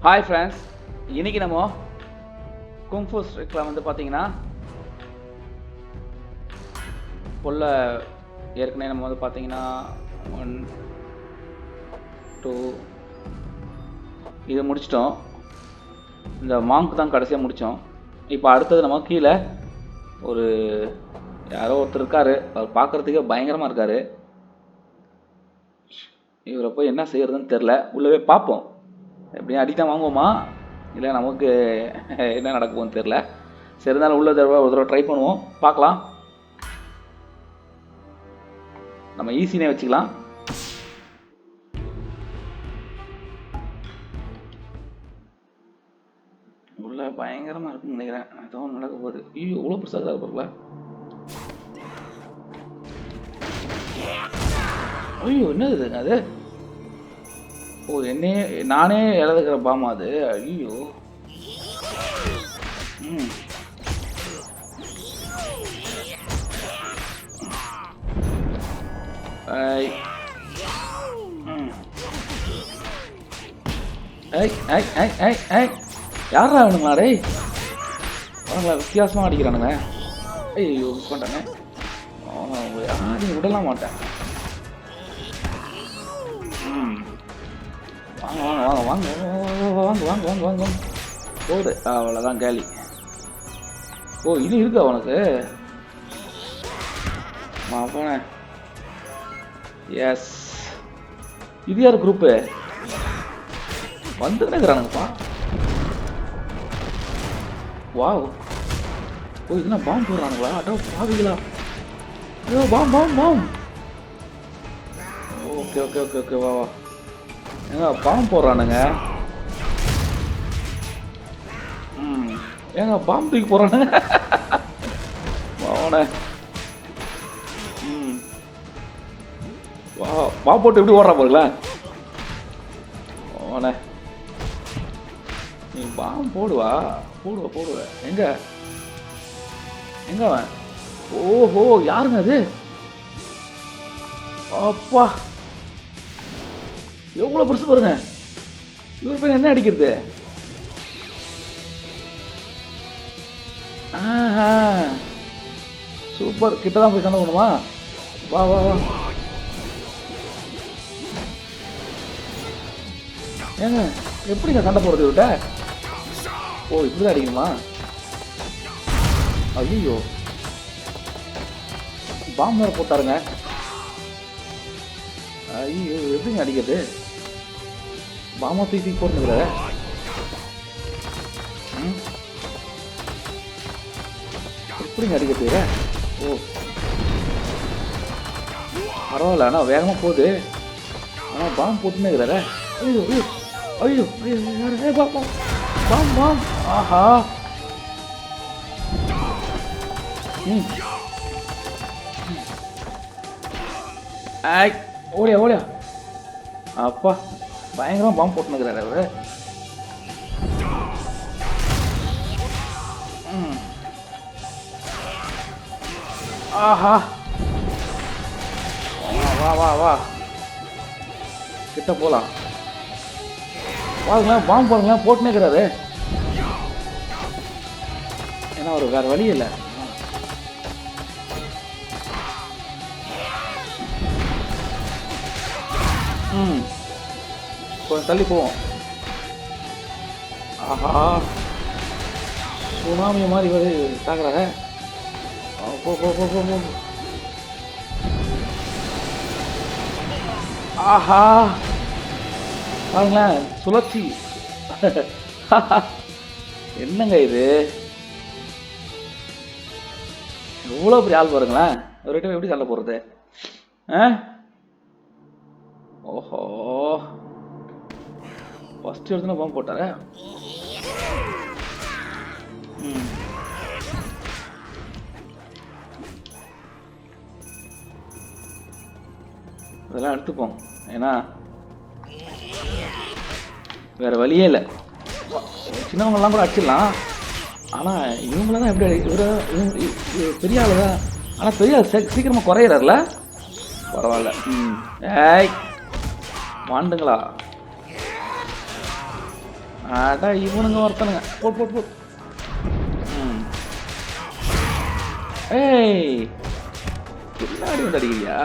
Hi friends, இன்றைக்கி நம்ம kung fu ஸ்ட்ரைக்கில் வந்து பார்த்தீங்கன்னா உள்ள ஏற்கனவே நம்ம வந்து பார்த்தீங்கன்னா 1 2 இது முடிச்சிட்டோம். இந்த மாங்க் தான் கடைசியாக முடித்தோம். இப்போ அடுத்தது நம்ம கீழே ஒரு யாரோ ஒருத்தர் இருக்கார். அவர் பார்க்குறதுக்கே பயங்கரமாக இருக்கார். இவரை போய் என்ன செய்யறதுன்னு தெரில. உள்ளவே பார்ப்போம். எப்படியும் அடித்தான் வாங்குவோமா இல்லை நமக்கு என்ன நடக்கும்னு தெரில. சரி, இருந்தாலும் உள்ள ஒரு தடவை ட்ரை பண்ணுவோம், பார்க்கலாம். நம்ம ஈஸினே வச்சுக்கலாம். உள்ள பயங்கரமாக இருக்குன்னு நினைக்கிறேன். அதுவும் நடக்க போகுது. ஐயோ, இவ்வளோ பெருசாக இருப்பாங்களா? ஐயோ, என்னது அது? ஓ, என்னையே நானே இழந்துக்கிற பாமா அது. ஐயோ. ம் ஐ ம் ஐ ஐ ஐ ஐ ஐ யாரா அவனுங்களா? டேய் அவங்களா வித்தியாசமாக அடிக்கிறானுங்க. ஐயோ, மிஸ் பண்ணிட்டாங்க. யாரையும் விடலாம் மாட்டேன். வாங்க வாங்க வாங்க வாங்க வாங்க வாங்க வாங்க வாங்க போடு. அவ்வளோதான் கேலி. ஓ, இது இருக்கா அவனுக்கு? போனே. எஸ், இது யார் குரூப்பு? வந்துக்கிறானுங்கப்பா. வாவ். ஓ, இதுனா பாம்பு போடுறானுங்களா? அட்டோ பாவிங்களா? ஐயோ, பாம் பாம் பாம். ஓகே ஓகே ஓகே ஓகே வா வா. ஏங்க பாம்பு போடுறானுங்க. ஏங்க பாம்பு தூக்கி போடுறானுங்க. வாவனே. வா பாம்பு போட்டு எப்படி ஓடுறா பாருங்களா. வாவனே, நீ பாம்பு போடுவா போடுவ போடுவ. எங்க எங்க அவன்? ஓஹோ, யாருங்க அது? அப்பா, எவ்வளோ பெருசு பாருங்க. இவர் போய் என்ன அடிக்கிறது? ஆஹா, சூப்பர். கிட்ட தான் போய் சண்டை பண்ணுமா? வா வா வா. ஏங்க எப்படிங்க சண்டை போடுறது விட்ட? ஓ, இப்படிதான் அடிக்கணுமா? ஐயோ, பாம்பு வேறு போட்டாருங்க. ஐயோ, எப்படிங்க அடிக்கிறது? பாமா தூக்கி போட்டுக்கிற. எப்படிங்க அடிக்கிறது? ஓ, பரவாயில்ல. ஆனால் வேகமாக போகுது. ஆனால் பாம்பு போட்டுன்னு இருக்கிறார. ஐயோ ஐயோ ஐயோ ஐயோ, பாம் பாம் பாம். ஆஹா. ஐ, ஓடியா ஓடியா. அப்பா, பயங்கரமாக பாம்பு போட்டுனுக்கிறாரு அவரு. ஆஹா, வா வா வா, கிட்ட போகலாம். பாருங்களேன், பாம்பு பாருங்களேன் போட்டுனுக்கிறாரு. ஏன்னா ஒரு வேறு வழி இல்லை. கொஞ்சம் தள்ளி போவோம். ஆஹா, சுனாமி மாதிரி வருது தாக்குறாங்க. போ போ போ போ போ. ஆஹா, பாருங்களேன் சுழற்சி. என்னங்க இது? எவ்வளோ பெரிய ஆள் பாருங்களேன். ஒரு எப்படி சண்டை போடுறது? ஓஹோ, ஃபஸ்ட்டு எடுத்துனா பாம்பு போட்டார. இதெல்லாம் எடுத்துப்போம், ஏன்னா வேறு வழியே இல்லை. சின்னவங்கெல்லாம் கூட அடிச்சிடலாம். ஆனால் இவங்கள தான் எப்படி பெரிய ஆள் தான். ஆனால் பெரிய ஆள் சீக்கிரமாக குறையிறாருல. பரவாயில்ல. ஏய் வாண்டுங்களா? ஆடா இவனுங்க ஒருத்தனுங்க போட் போட் போட். ஏய் பின்னாடி வந்து அடிக்கிறியா?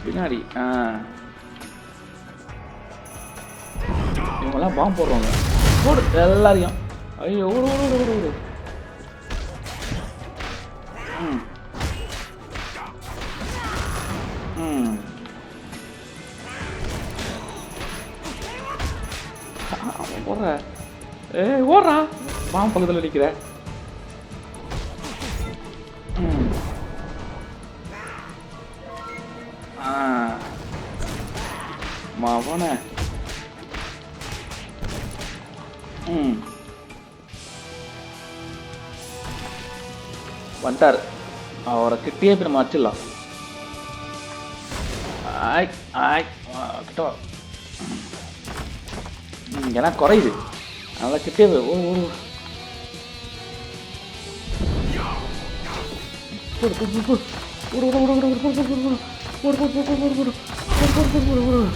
பின்னாடி இவங்கெல்லாம் பாம்பு போடுறவங்க. போடு எல்லாரையும். ஐயோ ஓடு ஓடு ஓடு ஓடு. அவன் போடுற. ஏய் ஓடுறா. பாம்பு பக்கத்தில் நிற்கிற. மாவன வந்துட்டார். அவரை கிட்டே போய் நம்ம அடிச்சிடலாம். ஆய் ஆய் கிட்ட ஏன்னா குறையுது. அதனால கிட்டே போய் ஓ ஓ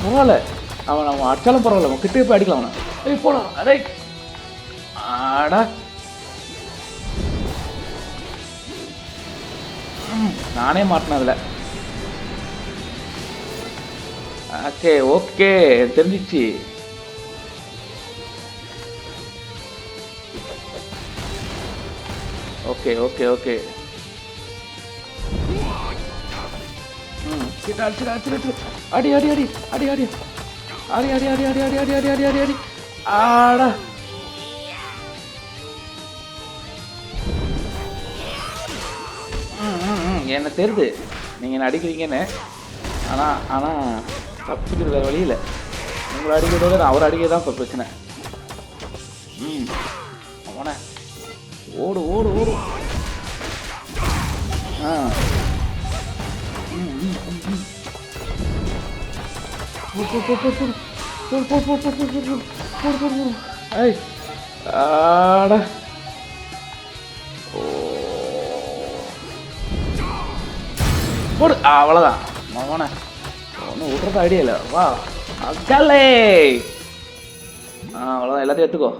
பரவாயில்ல. அவன் அவன் அடிச்சாலும் பரவாயில்ல. அவன் கிட்டே போய் அடிக்கலாம் அவனை. ஏய் போலாம். அதே ஆடா நானே மாட்டினேன் அதில். ஓகே ஓகே தெரிஞ்சிச்சு. ஓகே ஓகே ஓகே அடி அடி அடி அடி அடி அடி அடி அடி அடி அடி அடி அடி அடி அடி அடி ஆடா என்ன தெரியுது நீங்கள் என்ன அடிக்கிறீங்கன்னு. ஆனால் தப்பிக்கிறது வேறு வழி இல்லை. உங்களை அடிக்கிறதோட நான் அவரை அடிக்க தான் இப்போ பிரச்சனை. அவனை ஓடு ஓடு ஓடு. ஆடா போடு. அவ்வளோதான் மகன ஒன்றும் விட்றது ஐடியா இல்லை. வா அக்காலே. அவ்வளோதான் எல்லாத்தையும் எடுத்துக்கோ.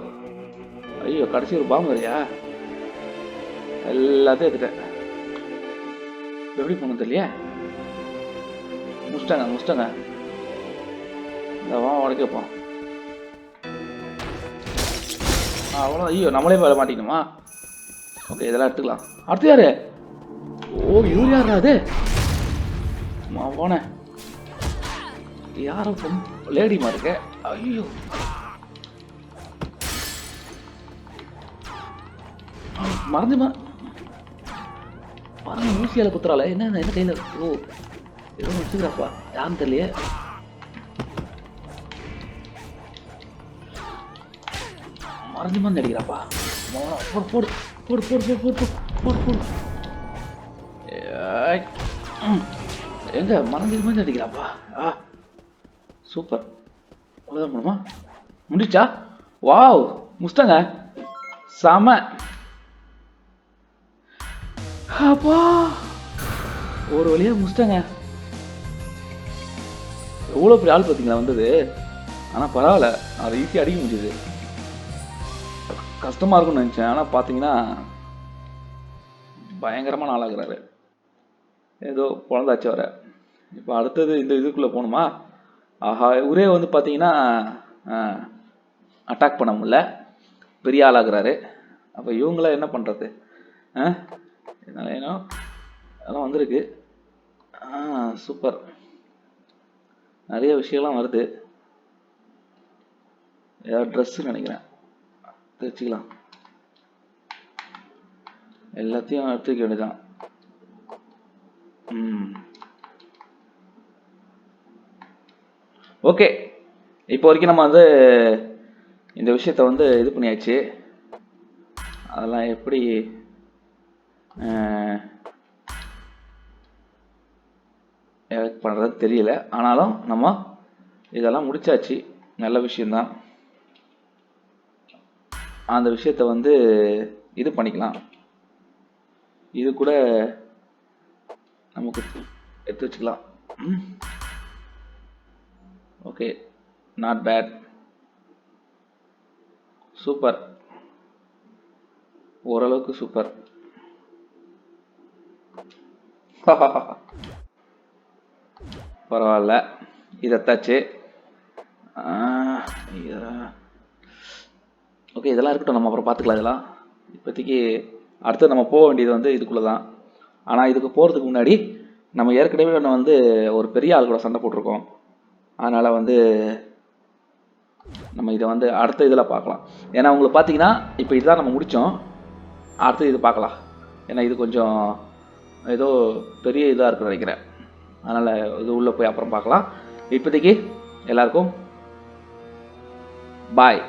ஐயோ கடைசி ஒரு பாம்பு வரையா? எல்லாத்தையும் எடுத்துட்டேன். எப்படி போகணும் தெரியலையே. முடிச்சிட்டாங்க. இந்த வா உடக்க வைப்போம். அவ்வளோ. ஐயோ நம்மளே வேலை மாட்டிக்கணுமா? ஓகே இதெல்லாம் எடுத்துக்கலாம். அடுத்து யாரு? ஓ இவர் யாரா அது? போன யாரும் லேடிமா இருக்க. ஐயோ மறந்துமா பாருங்க. ஊசியால குத்துறாள. என்ன கையில? ஓ ஏதோ வச்சுக்கிறாப்பா. யாருன்னு தெரியலையே. மறந்துமா அடிக்கிறாப்பா. போடு போடு போடு போடு போடு போடு போடு. எங்க மறந்துமா அடிக்கிறாப்பா. சூப்பர். அவ்வளோதான் பண்ணுமா? முடிச்சா? வாவ் முடிச்சிட்டாங்க. செம. அப்பா ஒரு வழியா முடிச்சிட்டாங்க. எவ்வளோ பெரிய ஆள் பார்த்தீங்களா வந்தது. ஆனால் பரவாயில்ல. அதை ஈஸியாக அடிக்க முடியுது. கஷ்டமாக இருக்கும்னு நினச்சேன். ஆனால் பார்த்தீங்கன்னா பயங்கரமாக நாளாகிறாரு. ஏதோ குழந்தாச்சு வர. இப்போ அடுத்தது இந்த இதுக்குள்ளே போகணுமா? ஆஹா இவரே வந்து பார்த்தீங்கன்னா அட்டாக் பண்ண முடியல. பெரிய ஆளாகிறாரு. அப்போ இவங்களாம் என்ன பண்ணுறது? இதனால் ஏன்னா அதெல்லாம் வந்திருக்கு. சூப்பர். நிறைய விஷயம்லாம் வருது. ஏதாவது ட்ரெஸ்ஸு நினைக்கிறேன். தெரிச்சுக்கலாம். எல்லாத்தையும் எடுத்துக்க வேண்டியதான். ஓகே இப்போ வரைக்கும் நம்ம வந்து இந்த விஷயத்த வந்து இது பண்ணியாச்சு. அதெல்லாம் எப்படி பண்ணுறது தெரியல. ஆனாலும் நம்ம இதெல்லாம் முடிச்சாச்சு. நல்ல விஷயந்தான். அந்த விஷயத்த வந்து இது பண்ணிக்கலாம். இது கூட நமக்கு எடுத்து வச்சுக்கலாம். Okay not bad. சூப்பர், ஓரளவுக்கு சூப்பர். பரவாயில்ல, இதத்தாச்சு. ஓகே, இதெல்லாம் இருக்கட்டும், நம்ம அப்புறம் பார்த்துக்கலாம். இதெல்லாம் இப்போதைக்கு அடுத்து நம்ம போக வேண்டியது வந்து இதுக்குள்ளே தான். ஆனால் இதுக்கு போகிறதுக்கு முன்னாடி நம்ம ஏற்கனவே ஒன்று வந்து ஒரு பெரிய ஆள் கூட சண்டை போட்டிருக்கோம். அதனால் வந்து நம்ம இதை வந்து அடுத்த இதில் பார்க்கலாம். ஏன்னா உங்களுக்கு பார்த்தீங்கன்னா இப்போ இதுதான் நம்ம முடித்தோம். அடுத்து இது பார்க்கலாம். ஏன்னா இது கொஞ்சம் ஏதோ பெரிய இதாக இருக்குன்னு நினைக்கிறேன். அதனால் இது உள்ளே போய் அப்புறம் பார்க்கலாம். இப்போதைக்கு எல்லாருக்கும் பாய்.